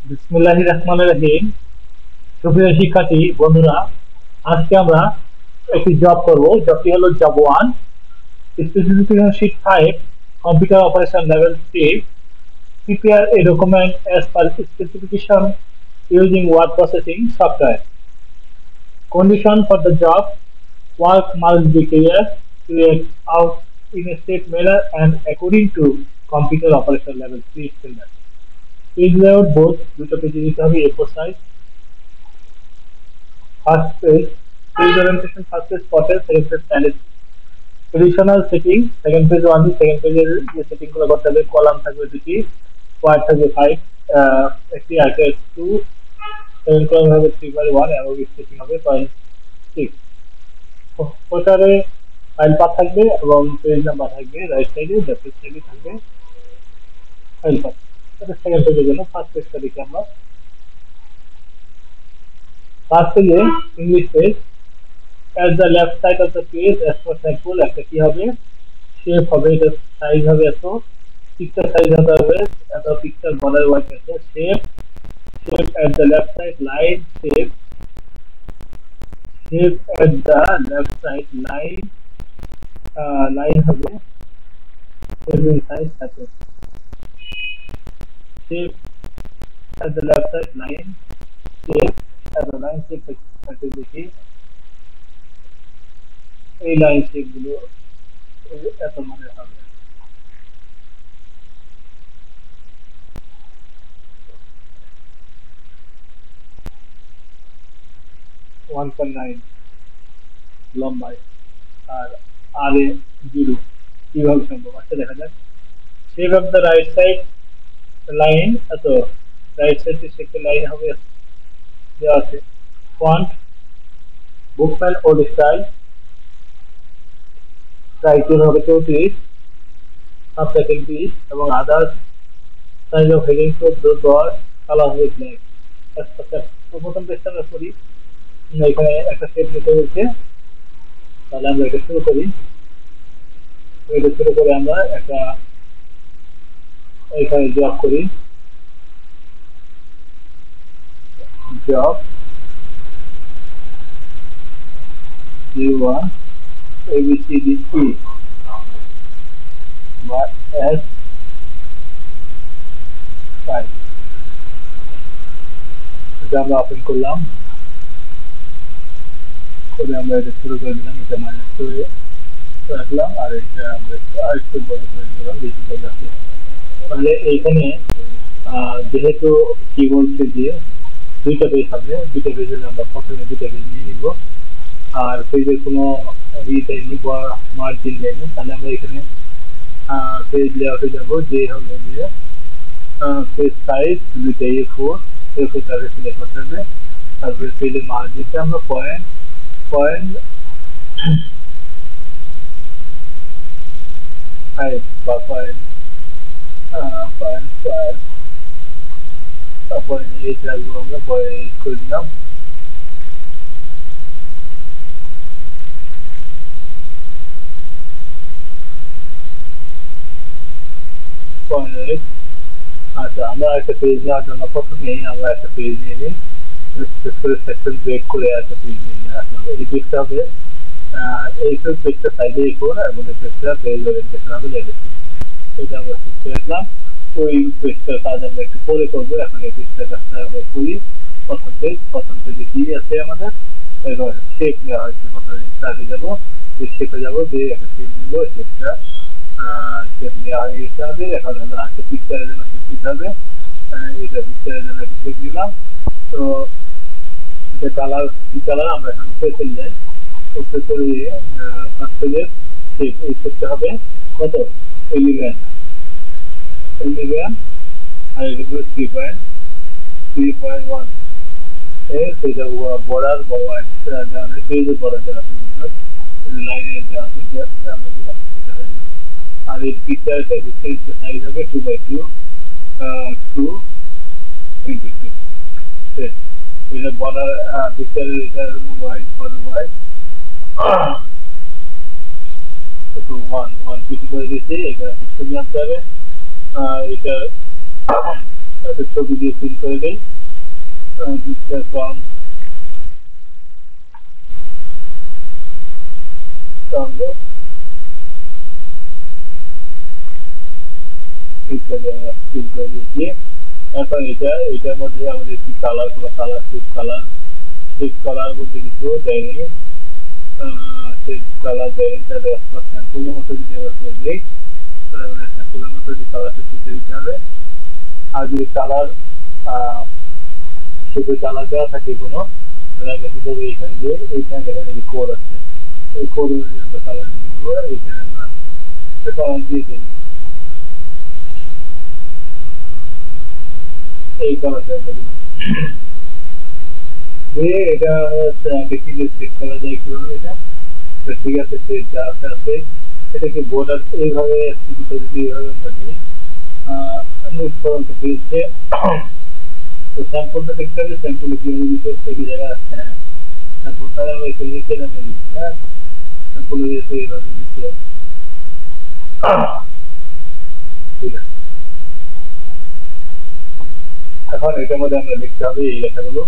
বিসমিল্লাহির রহমানির রহিম। সুপ্রিয় শিক্ষার্থী বন্ধুরা, আজকে আমরা একটি জব করব। জবটি হলো job 1, specification sheet 5, computer operation level 3, prepare a document as per specification using word processing software. Condition for the job: work must be clear, carried out in a safe manner and according to computer operation level 3 standard. Page layout both দুটো পেজে দিতে হবে A4 size. First page orientation, first page portrait, second page standard. Additional setting, second page only, second page এর যে setting গুলো করতে হবে, column থাকবে দুটি, ওয়ার্ড থাকবে 5, একটি আইটেম 2, সেকেন্ড কলাম হবে 3/1 এবং স্পেসিং হবে 0.6. প্রকারে ফাইল পাথ থাকবে এবং পেজ নাম্বার থাকবে রাইট সাইডে, লেফট সাইডে থাকবে ফাইল পাথ। এটা সেকেন্ড পেজের জন্য। ফার্স্ট পেজটা দেখি আমরা। ফার্স্ট পেজে English page, at the left side of the page as per sample একটা কি হবে, শেপ হবে, এটা সাইজ হবে এত, পিকচার সাইজ হবে এত, পিকচার বর্ডার ওয়াইড এত, shape at the left side, line shape at the left side, line হবে সেভেন সাইজ থাকে, shape at the left side, line shape at the line shape থাকে দেখি, এই লাইন শেপ গুলো এত মানে হবে। ওয়ান পয়েন্ট নাইন লম্বায় আর আর এ 0 কিভাবে সম্ভব? আচ্ছা দেখা যাক। Shape of the right side, line এত, রাইট সাইড শেপে লাইন হবে দেওয়া আছে। ফন্ট বুক ফাইল ওল্ড স্টাইল, টাইটেল হবে 34, সাবটাইটেল 20 এবং others size of heading 14, colour হবে ব্ল্যাক। আচ্ছা, প্রথম পেজটা আমরা করি। এখানে একটা শেপ নিতে বলছে, তাহলে আমরা এটা শুরু করি। এটা শুরু করে আমরা একটা এখানে জব করি, জব J1 ABCDE বা S5, এটা আমরা ওপেন করলাম, করে আমরা এটা শুরু করে দিলাম। এটা মাইনাস করে রাখলাম আর এটা আমরা আরেকটু বড় করে দিলাম, বেশি বড় আছে। তাহলে এইখানে যেহেতু কি বলছে যে দুইটা পেজ হবে, দুইটা পেজ হলে আমরা প্রথমে দুইটা পেজ নিয়ে নিব, আর পেজের কোনো দেয়নি বা মার্জিন দেয়নি, তাহলে আমরা এখানে পেজ লেআউটে যাবো, যে হলো যে পেজ সাইজ দুইটা A4 টাকে সিলেক্ট করতে হবে। তারপরে পেজের মার্জিনটা আমরা পয়েন্ট ফাইভ বা পয়েন্ট ফাইভ, তারপরে এইট রাখবো আমরা, পয়েন্ট করে দিলাম। আচ্ছা, আমরা একটা পেজ নেওয়ার জন্য প্রথমেই আমরা একটা পেজ নিয়ে নিই, সেকশন ব্রেক করে একটা পেজ নিয়ে আসলাম। এই পেজটা হবে এই পেজটা সাইডে করে এবং এই পেজটা পেজ ওরিয়েন্টেশন হবে লেগেছি, এটা আমরা শিখতে রাখলাম। ওই পেজটার কাজ আমরা একটু পরে করবো, এখন এই পেজটার কাজটা আমরা করি। প্রথম পেজে কি আছে আমাদের, এবার শেপ নেওয়া হয়েছে, প্রথমে স্টার্টে যাবো, শেপে যাবো, যে একটা শেপ নিব, শেপটা শেপ নেওয়া হয়ে গেছে আমাদের। এখন আমরা আজকে পিকচারের জন্য শেপ নিতে হবে, এটা পিকচারের জন্য একটা শেপ নিলাম। তো এটা কালার কি কালার, আমরা এখন পেজে যাই, পেজে ফার্স্ট পেজের শেপ, এই শেপটা হবে কত, 11 আর এটা হবে 3.1 এর সেটা বর্ডার বা হোয়াইট দেওয়া আছে, পেজের বর্ডার দেওয়া আছে, লাইনের দেওয়া আছে, আমরা দিলাম, সেটা হয়ে গেল। আর এই পিকচারটা সাইজ হবে 2/2 2x2। এটা বর্ডার পিকচারের, এটা হোয়াইট বর্ডার হোয়াইট, তো 1 পিটি করে দিয়েছি। এখানে ছবি আনতে হবে, এটা তাদের ছবি দিয়ে ফিল করে দিই তাহলে ইত্যাদি আমরা ফিল করে দিয়েছি। এখন এটার মধ্যে আমাদের কি কালার, কোনো কালার শেপ কালার বলতে কিছু দেয়নি, শেপ কালার দেয়নি, তাহলে স্যাম্পলের মতো যদি আমরা করে দিই তাহলে আমাদের স্যাম্পলের মতো যে কালারটা শিখে দিতে হবে। আর যদি কালার শেপে কালার দেওয়া থাকে কোনো, তাহলে আমরা কি করবো, এইখানে গিয়ে এইখানে দেখা যাবে কোড আছে, এই কোড অনুযায়ী আমরা কালার দিতে পারবো। এইখানে আমরা কালার দিয়ে দেবো, এই কালারটা আমরা দিলাম দিয়ে এটা দেখি যে সেট করা যায় কিভাবে এটা। তো ঠিক আছে, সেট দেওয়া আছে। এটাকে বর্ডার এইভাবে স্থিতিতে যদি এইভাবে আমরা দিই পেয়েছে। তো স্যাম্পলটা দেখতে হবে, স্যাম্পলে কিভাবে দিতে হচ্ছে, কি জায়গায় আছে। হ্যাঁ, স্যাম্পলটা আমরা একটু নিচে নামে দিচ্ছি। হ্যাঁ, স্যাম্পলে দিতে এইভাবে দিতে হবে। ঠিক আছে, এখন এটার মধ্যে আমরা লিখতে হবে এই লেখাগুলো।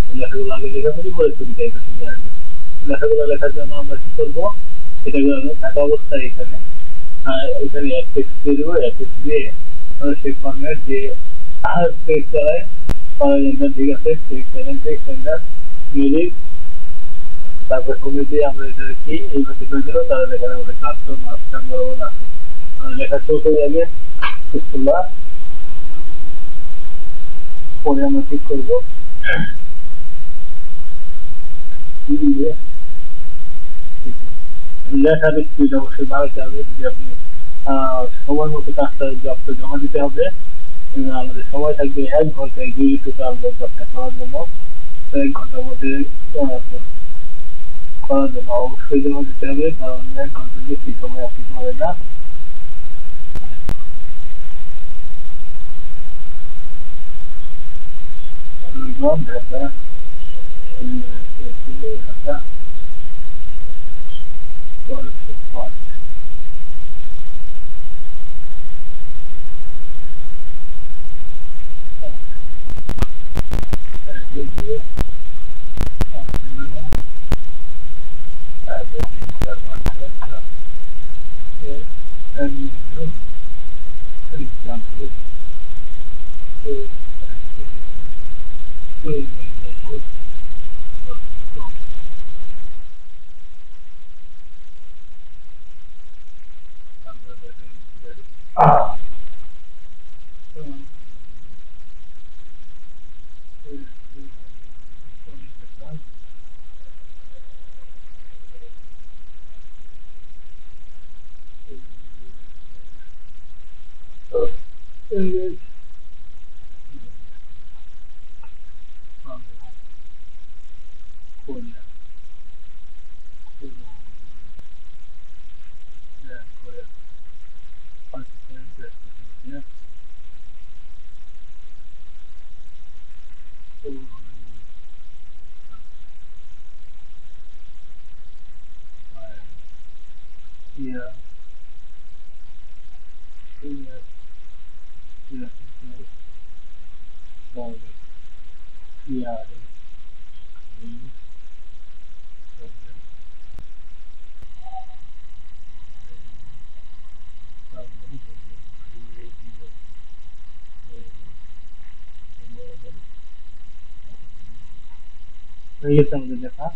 এই লেখাগুলো আগে লেখা করি, পরে ছবিটা এই পাশে নিয়ে আসবে। লেখাগুলো লেখার জন্য আমরা কি করবো, এটাকে থাকা অবস্থায় এখানে এখানে টেক্সট দিয়ে দেবো। টেক্সট দিয়ে আমরা সেই ফর্মেট যে টেক্সট চালায় এন্টার, ঠিক আছে, টেক্সট এন্টার মিউজিক, তারপর হোমে দিয়ে আমরা এটা কি এইভাবে করে দেবো। তাহলে এখানে আমাদের কাস্টম মাস্টার বরাবর আছে, লেখা শুরু হয়ে যাবে। স্কুলটা পরে আমরা ঠিক করবো লেখার স্পিড অবশ্যই বাড়াতে হবে। যদি আপনি সময় মতো কাজটা জবটা জমা দিতে হবে, আমাদের সময় থাকবে 1 ঘন্টা এই টোটাল জবটা করার জন্য। তো 1 ঘন্টার মধ্যে করার জন্য অবশ্যই জমা দিতে হবে, কারণ 1 ঘন্টার বেশি সময় আপনি পাবেন না। ঢাকা ঢাকা example হয়ে গেছে আমাদের লেখা।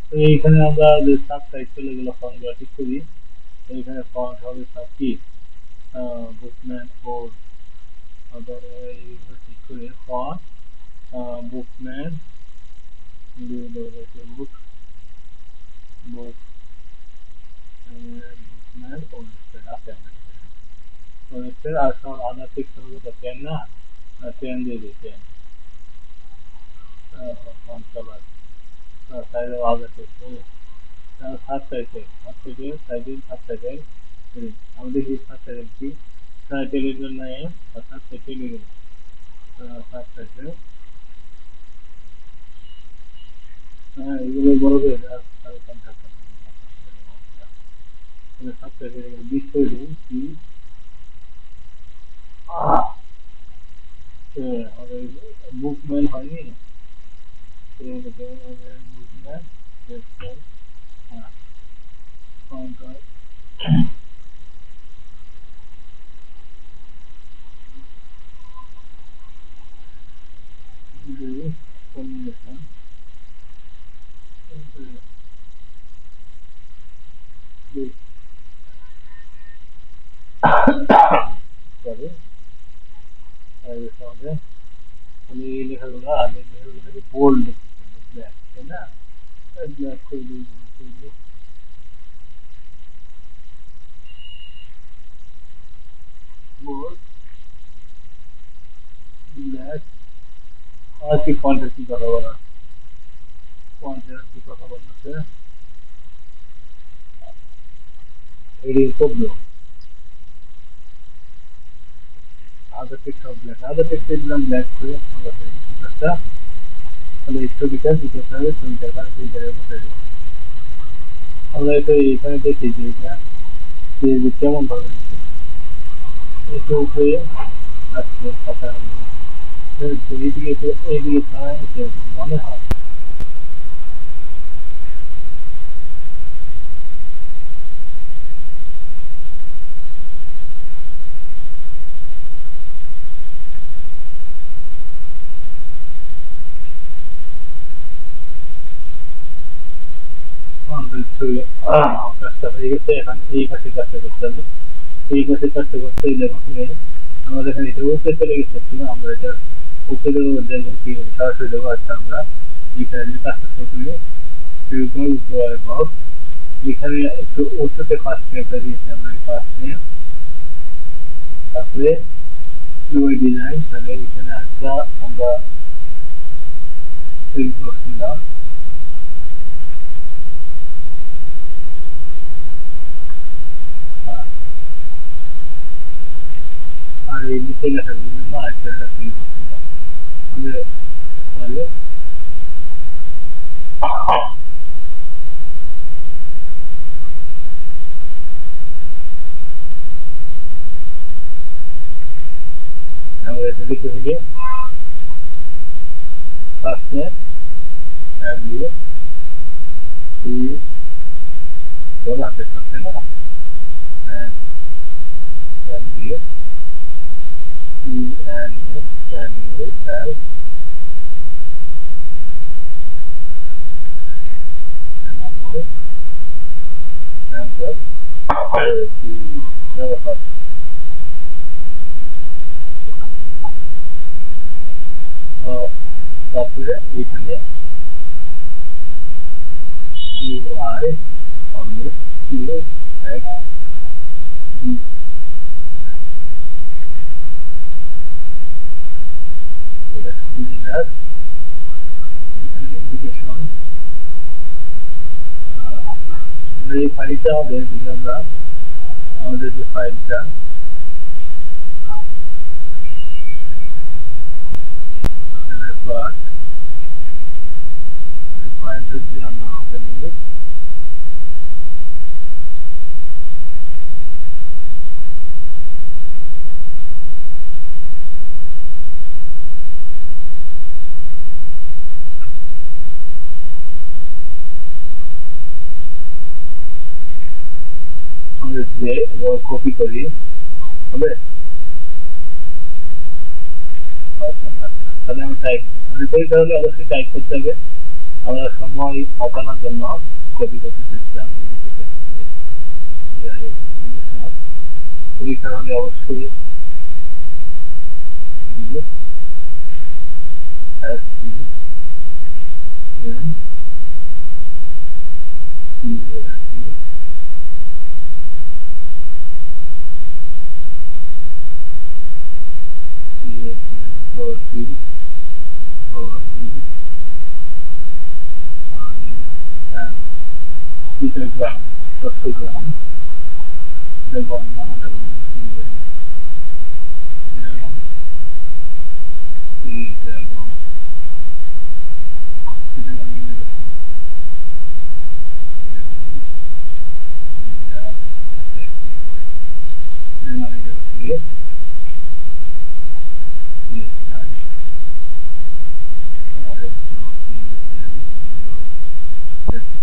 তো এইখানে আমরা যে সাবটাইটেল এগুলো ফন্টগুলো ঠিক করি। এইখানে ফন্ট হবে সব কি বুকম্যান কোড, ঠিক করে ফন্ট বুকম্যান বুক বুক বুকম্যান আছে আর সব আদার টেক্সট হবে তো পেন না, পেন দিয়ে দিই, পেন ফন্ট কালার সাইজ আদার টেক্সট সাবটাইটেল সাবটাইটেল আমাদের কি সাবটাইটেল কি টাইটেলের জন্য সাবটাইটেল সাবটাইটেল এগুলো বড় করে সাবটাইটেল বিষয়ে কি আমাদের বুকম্যান হয়নি বুকম্যান কাউন্টার কম্বিনেশন সরি আমাদের আমি এই লেখাগুলো আমি লেখাগুলোকে বোল্ড ব্ল্যাক তাই না ব্ল্যাক করে দিই বোল্ড ব্ল্যাক আর কি ফন্টের কি কথা বলা ফন্টের কি কথা বলছে এডিট করলো আদার টেক্সট সব ব্ল্যাক আদার টেক্সট দিলাম ব্ল্যাক করে আমরা একটা তাহলে এই ছবিটা দিতে হবে ছবিটার কাছে এই জায়গায় বসে দেবো আমরা এটা এখানে দেখি যে এটা কেমন ভাবে একটু উপরে আসছে কথা এইদিকে এইদিকে মনে হয় কাজটা হয়ে গেছে এখন এই পাশে কাজটা করতে হবে এই পাশে কাজটা করতে হলে প্রথমে আমাদের এখানে এটা উপরে চলে গেছে আমরা এটা উপরে দেখবো কি সরাসরি দেবো আচ্ছা আমরা এখানে কাজটা প্রথমে এখানে একটু উঁচুতে ফার্স্ট নেমটা দিয়েছি আমরা ফার্স্ট নেম তারপরে ইউআই ডিজাইন তাহলে এখানে একটা আমরা ফিল বক্স দিলাম আর এই নিচে লেখাগুলোর জন্য আরেকটা ফিল বক্স দিলাম তাহলে আমরা এটা লিখে ফেলি ফার্স্ট নেম দিয়ে বড় হাতের সাথে না দিয়ে তারপরে এখানে UI হবে UX এটা সুবিধার এখানে ইন্ডিকেশন এই ফাইলটা আমাদের আমরা আমাদের যে ফাইলটা ফাইলটা যদি আমরা কপি করি হবে তাহলে আমি টাইপ করি তাহলে অবশ্যই টাইপ করতে হবে আমরা সময় বাঁচানোর জন্য কপি করতে চেষ্টা পরীক্ষা হলে অবশ্যই চট্টগ্রাম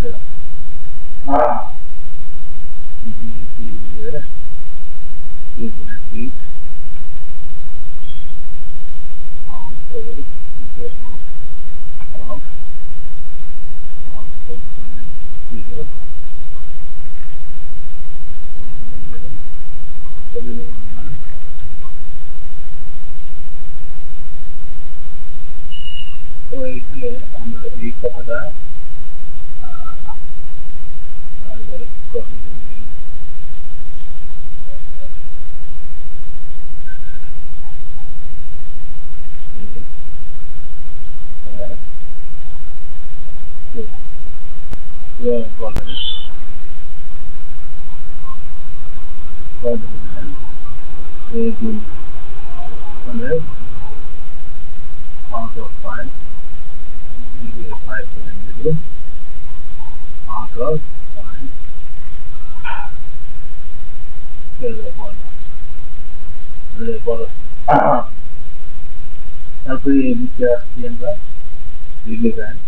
তো এইখানে আমরা এই কথাটা out of 5, we get 5.0 out of 5 বড় তারপরে এই নিচে আসছি আমরা রিলেভেন্ট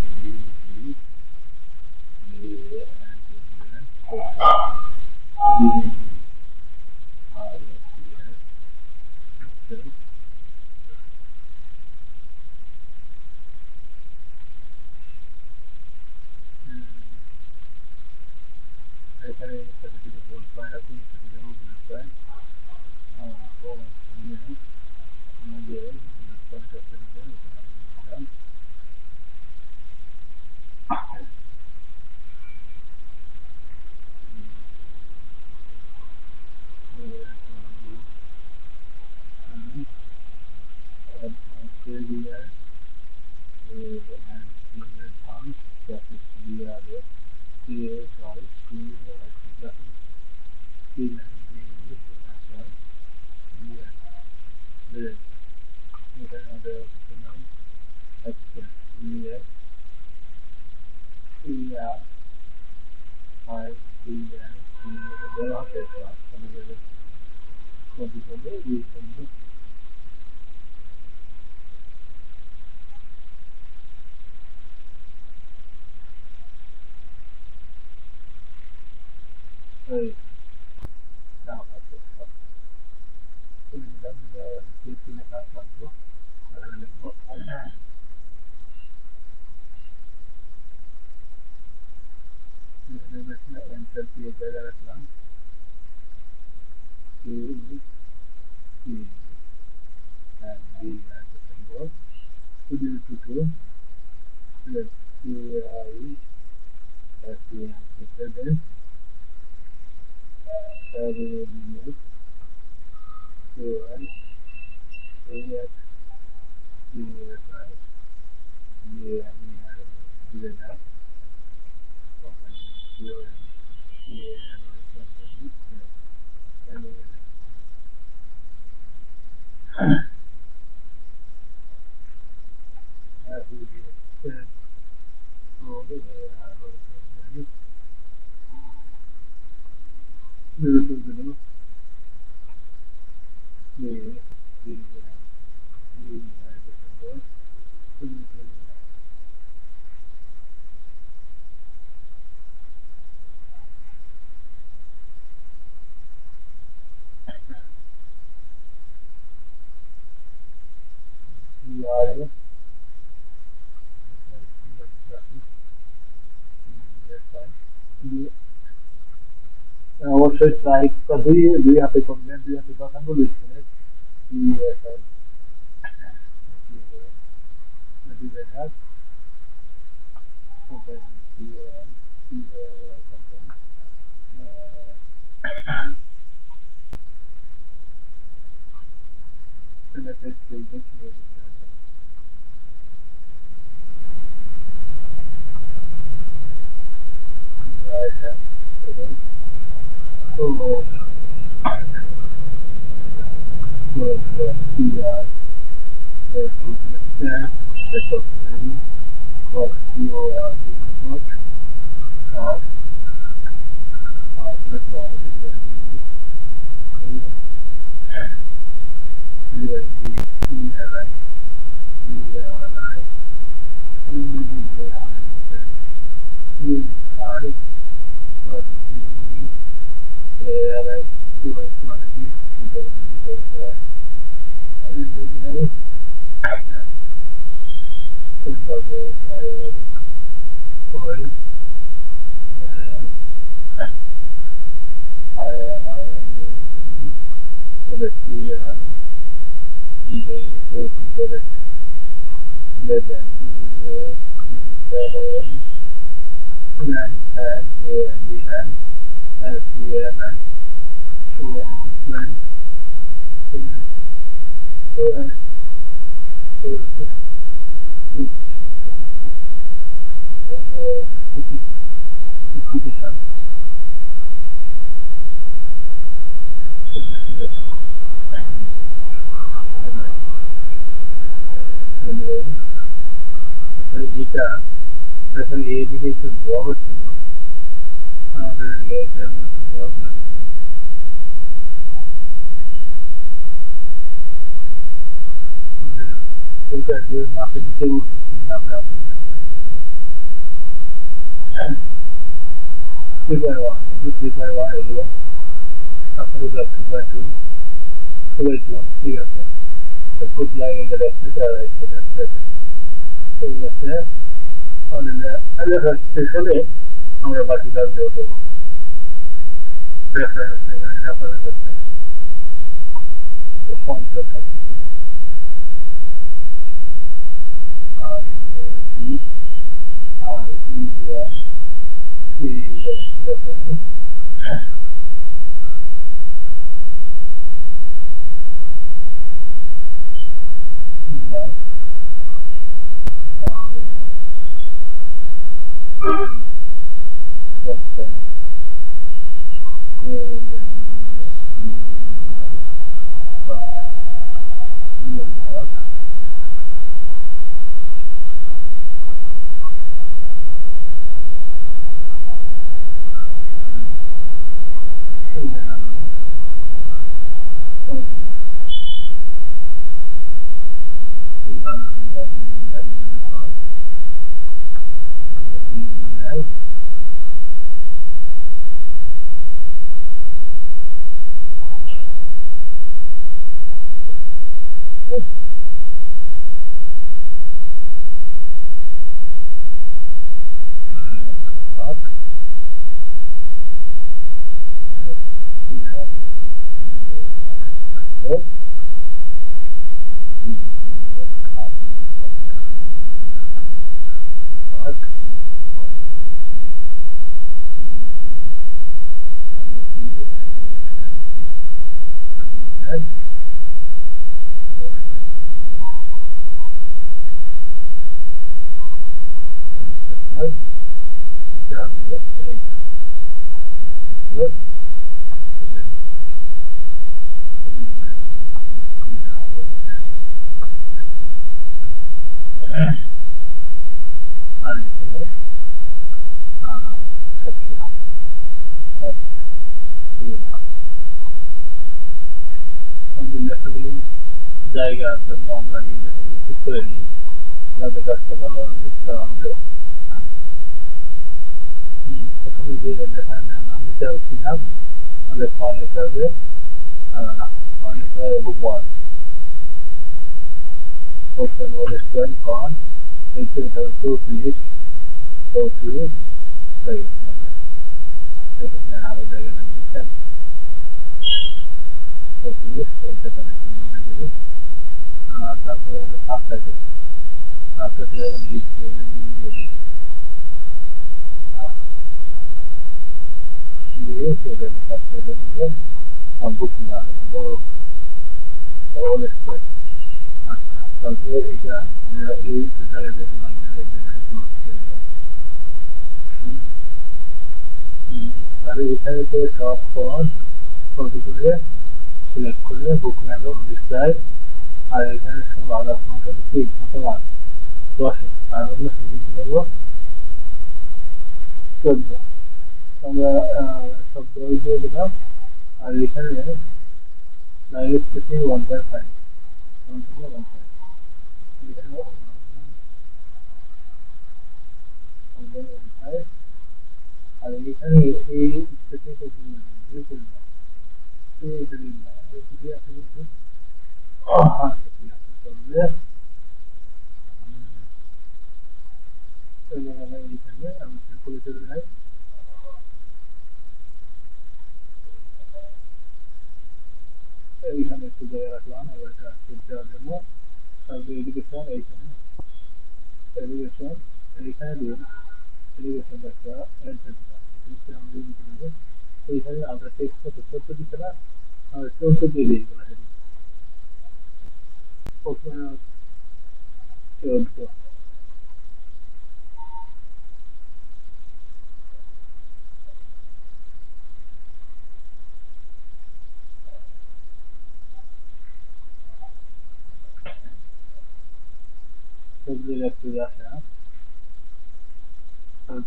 এখানে সাথে থেকে বল পয়েন্ট আছে সাথে থেকে বুলেট পয়েন্ট ও আমাদের বুলেট পয়েন্ট আছে enter দিয়ে জায়গা রাখলাম অবশ্যই স্ট্রাইকটা দুই হাতে করবেন দুই হাতে দশ আঙ্গুল ইউজ করে এটা এখন এইদিকে একটু বড় ছিল আমাদের এটা একটু বড় করে দিচ্ছি এইটা যে মাপে নিচে উঠছে মাপে আপনি 3.1 এটি 3.1 এগুলো আপনার 2.2 2.2 ঠিক আছে খুব লাইন এটা দেখতে আর এটা দেখতে ঠিক আছে তাহলে আমরা বাকি কাজ দেবো দেবো রেফারেন্স এখানে রেফারেন্স আছে পঞ্চাশ সবকিছু আর ই আর ই রেফারেন্স জায়গা জন্য আমরা লেখাগুলো ঠিক করে নিই যাতে কাজটা ভালো হবে আমাদের প্রথমে যে লেখার নাম দিতে হচ্ছে না আমাদের ফোন লিখতে হবে ফোন লিখতে হবে বুক ওয়ান ওপেন ওর স্ট্যান্ড ফোন এইটা হবে 2 ক্লিক 4 ক্লিক এই এখানে আরো জায়গা লাগবে 4 ক্লিক এটা কানেকশন করে দিই তারপরে হলো পাঁচটাতে ডিসপ্লে দিয়ে সেটা পাঁচটাতে দিয়ে বুকিং আসবে বড় অল স্কোয়ার আচ্ছা তারপরে এটা এই জায়গায় দেখে তাহলে এখানে তো সব ফন্ট কত করে সিলেক্ট করে বুক ম্যালো ডিসপ্লে আর এখানে সব আদার ফন্ট হবে 3 অথবা 10 আর অন্য সেটিং করবো 14 আমরা সব দিয়ে দিলাম আর এখানে লাইভ স্পেসিং 1.5 আর এখানে এই স্পেসিংটা দেখি আছে কিন্তু হ্যাঁ ঠিক আছে চলবে এইখানে আমি ক্যালকুলেটরে যাই এইখানে একটু জায়গা রাখলাম আবার এটা সেভ দেওয়ার জন্য তারপরে এডুকেশন এইখানে এডুকেশন এইখানে দিন এডুকেশন একটা এন্টার আমাদের দিতে হবে এইখানে আমরা টেক্সট কত 14 দিচ্ছে না আমরা 14 দিয়ে দিই এগুলো প্রথমে 14 সবজির একটু আসে হ্যাঁ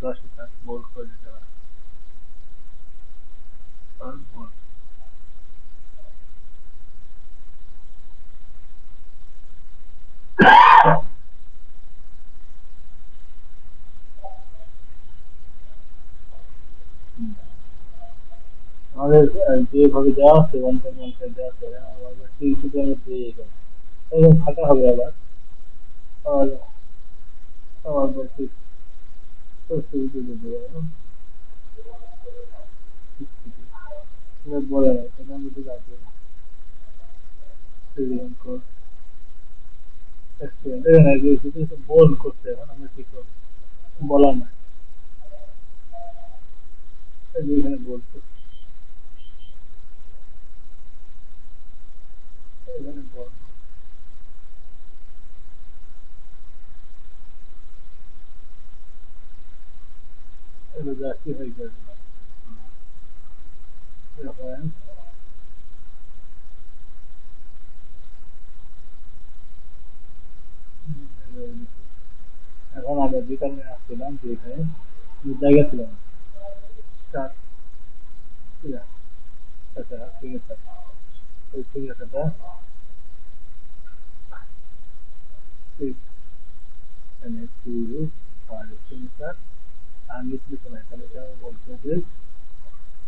10 বোল্ড করে দিতে হবে বোল্ড আমাদের যেভাবে দেওয়া আছে 1.15 দেওয়া আছে আবার 3 থেকে আমরা দিয়ে এখানে এরকম ফাঁকা হবে আবার আবার আবার ঠিক সুবিধা দেবো বলে নাই তাহলে আমি যদি লাগবে সিরিয়াল কোড এক্সপ্লেন দেখেন এই যে শুধু বোল্ড করতে এখন আমরা কি করবো বলা নাই এই যে এখানে বোল্ড করতে এখানে বোল্ড এগুলো জাস্টি হয়ে যাবে রেফারেন্স এখন আমরা যে কারণে আসছিলাম যে এখানে জায়গা ছিল না স্টার্ট ঠিক আছে আচ্ছা ঠিক আছে ওই ঠিক আছে ঠিক এখানে টু আর সিগনেচার আর নিচে শোনায় তাহলে এটা বলতে যে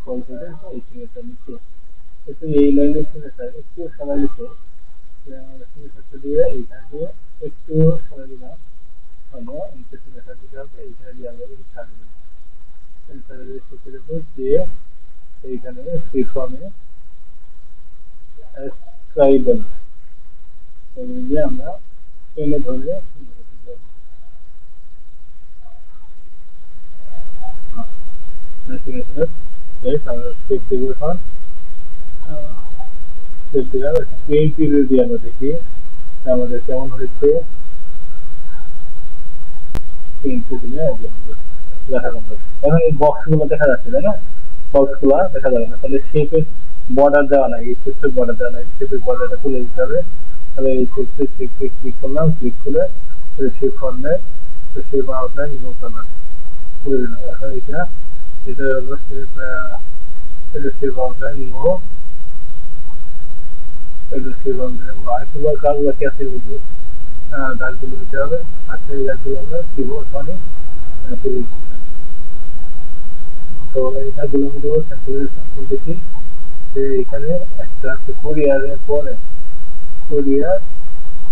বলতে যে এই সিগনেচার নিচে কিন্তু এই লাইনের সিগনেচার একটু সরাই দিতে আমরা সিগনেচারটা দিয়ে এইখানে দিয়ে একটু সরাই দিলাম আমরা নিচে সিগনেচার দিতে হবে এইখানে দিয়ে আমরা ছাড়ে দেবো সেন্টারে দিয়ে শিখে দেবো দিয়ে এইখানে ফ্রি ফর্মে স্ক্রাইবল দিয়ে আমরা টেনে ধরে সিগনেচার আমরা সেভ দেবো এখন সেভ দিলাম প্রিন্ট দিয়ে আমরা দেখি আমাদের কেমন হয়েছে প্রিন্ট দিলে দেখা যাবে এখন এই বক্স গুলো দেখা যাচ্ছে তাই না বক্স গুলো দেখা যাবে না তাহলে শেপের বর্ডার দেওয়া নাই এই শেপের বর্ডার দেওয়া নাই শেপের বর্ডারটা তুলে দিতে হবে তাহলে এই শেপে শেপে ক্লিক করলাম ক্লিক করে শেপ ফর্মে শেপ আউটলাইন রিমুভ করলাম করে দিলাম এখন এটা হলো শেপ এটা শেপ আউটলাইন রিমুভ এটা শেপ আউটলাইন আরেকবার কাজ বাকি আছে বুঝলি দাগগুলো দিতে হবে আচ্ছা এই দাগগুলো আমরা দিব সনি তো এই দাগগুলো আমি দেবো স্যাম্পল দেখি যে এখানে একটা আছে কোরিয়ারের পরে কোরিয়ার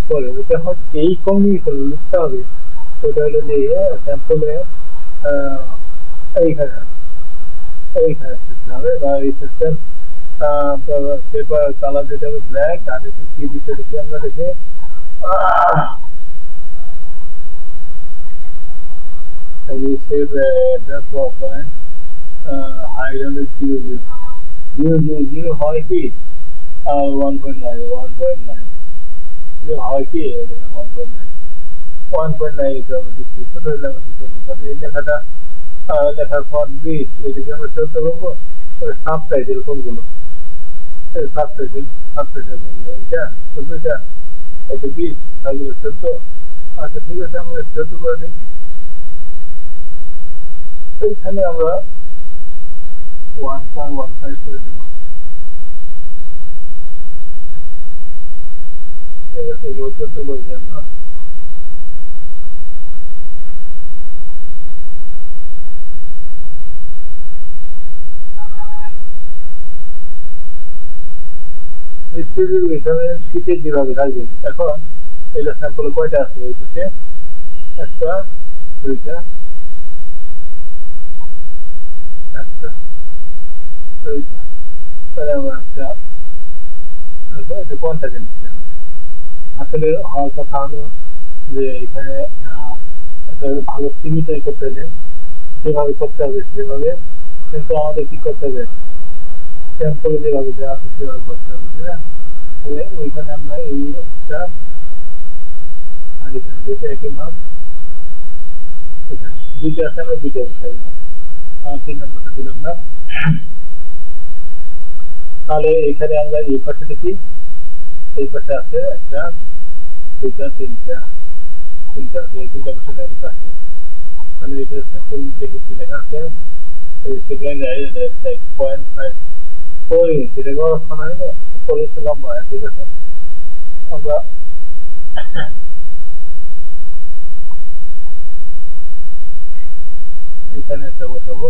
পরে ওটা হচ্ছে এই কম্বিনেশন লিখতে হবে ওটা হলো যে স্যাম্পলে এইখানে এইখানে লিখতে হবে বা এই সিস্টেম পেপার কালার দিতে হবে ব্ল্যাক আর এটা কি দিতে দেখি আমরা দেখে জিরো হয় কি 1.9 হয় কি 1.9 দিচ্ছি ছোট তাহলে এই লেখাটা লেখার পর 20 এদিকে আমরা চলতে পারবো সাব টাইটেল কোনগুলো সাব টাইটেল এইটা 14টা এটা 20 তাহলে 14 আচ্ছা ঠিক আছে আমরা 14 করে দিই এইখানে আমরা 1.15 করে দেব ঠিক আছে 14 করে দিই আমরা এখানে শীতের যেভাবে থাকবে এখন এটা স্যাম্পল কয়টা আছে এই পাশে একটা দুইটা একটা দুইটা তাহলে আমরা একটা এটা কোনটাকে নিচ্ছি আসলে হওয়ার কথা হলো যে এখানে একটা ভালো সিভি তৈরি করতে হলে যেভাবে করতে হবে সেভাবে কিন্তু আমাদের কি করতে হবে স্যাম্পল যেভাবে দেওয়া আছে সেভাবে করতে হবে তাই না তাহলে ওইখানে আমরা এই একটা আর এখানে দুইটা একই মাপ এখানে দুইটা আছে আমরা দুইটা বসাই দিলাম আর 3 নম্বরটা দিলাম না তাহলে এখানে আমরা এই পাশে দেখি এই পাশে আছে একটা দুইটা তিনটা তিনটা আছে এই তিনটা পাশে লেখা আছে তাহলে এটা স্যাম্পল দেখি কি লেখা আছে এই সেকেন্ড রাইট 0.5 4 ইঞ্চি এটা বড় সময় 4 ইঞ্চি লম্বা ঠিক আছে আমরা এখানে একটা বসাবো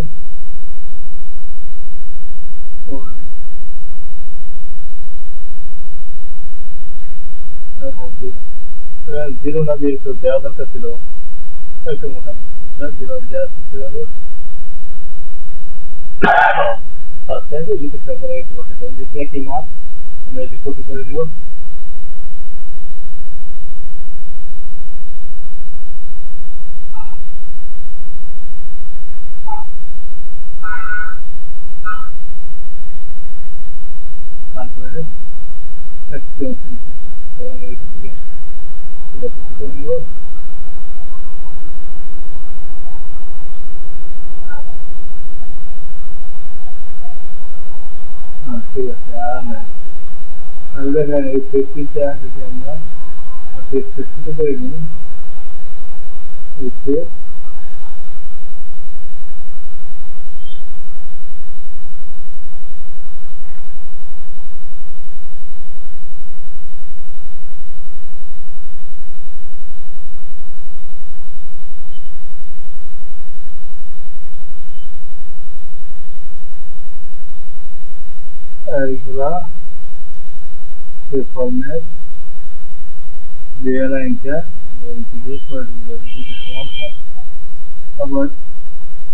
জিরো না দিয়ে একটু দেওয়া দরকার ছিল একটু মোটামুটি জিরো দেওয়া ছিল আচ্ছা জিজ্ঞাসা করে একটু বসাতে হবে যেটি একই মাপ আমরা এটি কপি করে নেব তারপরে একটু এইখান থেকে এটা কপি করে নেব ঠিক আছে আর নাই আর দেখেন এই পেজটা যদি আমরা পেজটা ছোট করে নিই এই পেজ এইগুলা এই ফরম্যাট রিয়ালাইনটা ওইদিকে করে দেবো দুটো সমান হয় আবার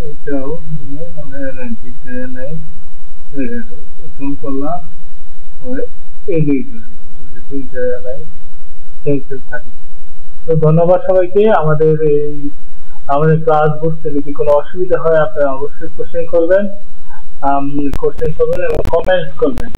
এটাও নিয়ে আমরা রিয়ালাইনটি রিয়ালাইন এরকম করলাম এদিকে করে দেবো তিনটা রিয়ালাইন পেন্সিল থাকে তো ধন্যবাদ সবাইকে আমাদের ক্লাস বুঝতে যদি কোনো অসুবিধা হয় আপনারা অবশ্যই কোশ্চেন করবেন এবং কমেন্টস করবেন